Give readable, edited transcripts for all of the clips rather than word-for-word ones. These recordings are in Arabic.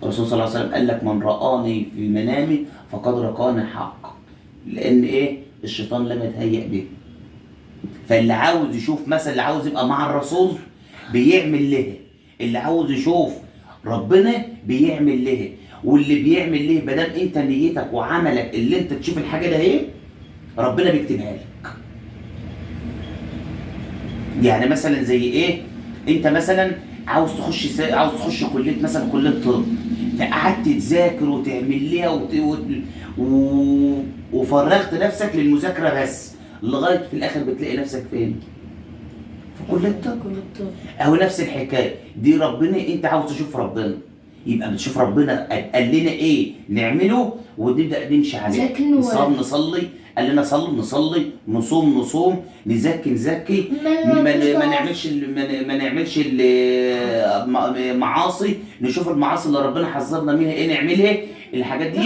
الرسول صلى الله عليه وسلم قال لك من رآني في منامي فقد رآني حق. لان ايه؟ الشيطان لم يتهيأ به. فاللي عاوز يشوف مثلا، اللي عاوز يبقى مع الرسول بيعمل له، اللي عاوز يشوف ربنا بيعمل له، واللي بيعمل له ما دام انت نيتك وعملك اللي انت تشوف الحاجه ده ايه، ربنا بيكتبها لك. يعني مثلا زي ايه؟ انت مثلا عاوز تخش كليه، مثلا كليه طب، فقعدت تذاكر وتعمل ليها وفرغت نفسك للمذاكره بس، لغايه في الاخر بتلاقي نفسك فين؟ في كليه الطب. اهو نفس الحكايه دي، ربنا انت عاوز تشوف ربنا، يبقى بتشوف ربنا قال لنا ايه نعمله ونبدا نمشي عليه. نصلي، قال لنا صلوا نصلي، نصوم نزكي، ما نعملش معاصي، نشوف المعاصي اللي ربنا حذرنا منها ايه نعملها. الحاجات دي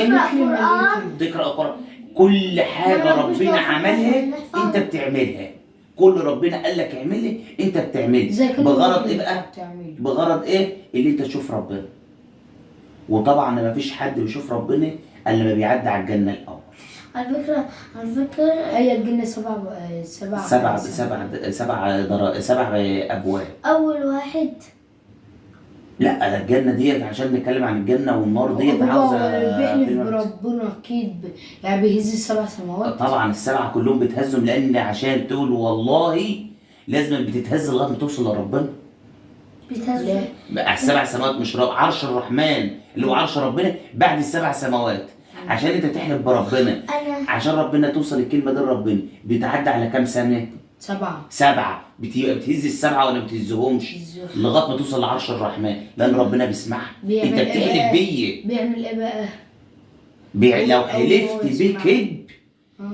تقرا القران، كل حاجه ربنا عملها انت بتعملها، كل ربنا قال لك اعملها انت بتعملها، بغرض ايه بقى؟ بغرض ايه؟ اللي انت تشوف ربنا. وطبعا ما فيش حد بيشوف ربنا الا لما بيعدي على الجنه الاول. على فكره هي الجنه سبع ابواب. اول واحد، لا الجنه ديت عشان نتكلم عن الجنه والنار ديت عاوزه بيحلف بربنا اكيد يعني بيهز السبع سماوات. طبعا السبعه كلهم بيتهزوا، لان عشان تقول والله لازم بتتهز لغايه ما توصل لربنا. بيتهزوا السبع سماوات مش عرش الرحمن اللي هو عرش ربنا بعد السبع سماوات. عشان انت تحلف بربنا، عشان ربنا توصل الكلمه دي لربنا بيتعدى على كام سنه؟ 7. بتهز السبعه ولا ما بتهزهمش؟ لغايه ما توصل لعرش الرحمن، لان ربنا بيسمعها. انت بتحلف بيا، بيعمل ايه بقى؟ لو حلفت بيه كذب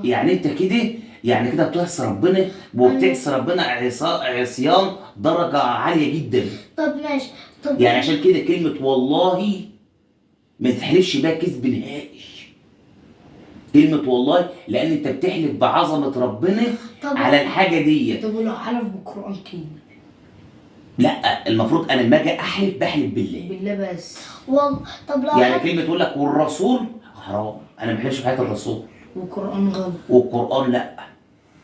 يعني انت كده، يعني كده بتعصي ربنا، وبتعصي ربنا عصيان درجه عاليه جدا. طب ماشي، طب يعني عشان كده كلمه والله ما تحلفش بيها كذب نهائي. كلمة والله لأن أنت بتحلف بعظمة ربنا على الحاجة دي. طب ولو حلف بالقرآن كده؟ لا المفروض أنا لما أجي أحلف بحلف بالله بس. والله طب لو يعني كلمة تقول لك والرسول حرام، أنا ما بحلفش بحياة الرسول. والقرآن غلط. والقرآن لا،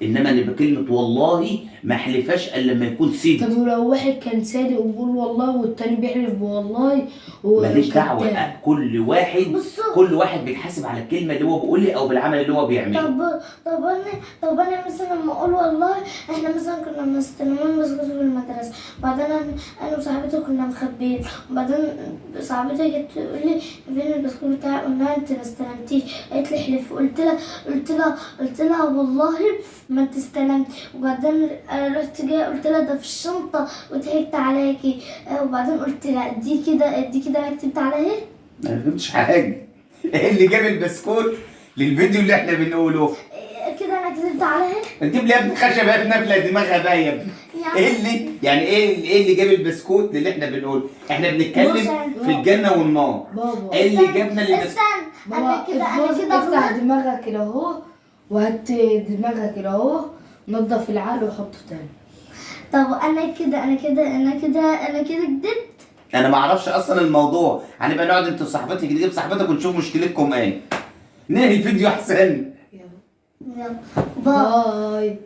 انما اللي بكلمه والله ما احلفهاش الا لما يكون صدق. طب ولو واحد كان صادق وبيقول والله والتاني بيحلف بالله ماليش دعوه، كل واحد بيتحاسب على الكلمه اللي هو بيقولها او بالعمل اللي هو بيعمله. طب انا مثلا لما اقول والله احنا مثلا كنا مستلمين بسكوت في المدرسه، وبعدين انا وصاحبتي كنا مخبيين، وبعدين صاحبتي جت تقول لي فين البسكوت بتاعي، قلنا لها انت ما استلمتيش، قالت لي احلف، قلت لها والله ما انت استلمت، وبعدين رحت جايه قلت لها ده في الشنطه وضحكت عليكي، وبعدين قلت لها دي كده انا كتبت عليها. انا ما فهمتش حاجه. ايه اللي جاب البسكوت للفيديو اللي احنا بنقوله كده انا كتبت عليها؟ نجيب لي يا ابني خشب يا ابني نافله دماغها بقى يا ابني. ايه اللي يعني ايه اللي جاب البسكوت للي احنا بنقوله؟ احنا بنتكلم في الجنه والنار. ايه اللي جابنا للبسكوت؟ انا كده افتح دماغك كده اهو، وهات دماغك كده اهو، نضف العقل وحطه تاني. طب انا كده كدبت. انا ما اعرفش اصلا الموضوع، هنبقى نقعد انت وصاحبتك تجيب صاحبتك ونشوف مشكلتكم ايه. ننهي الفيديو احسن. يلا باي.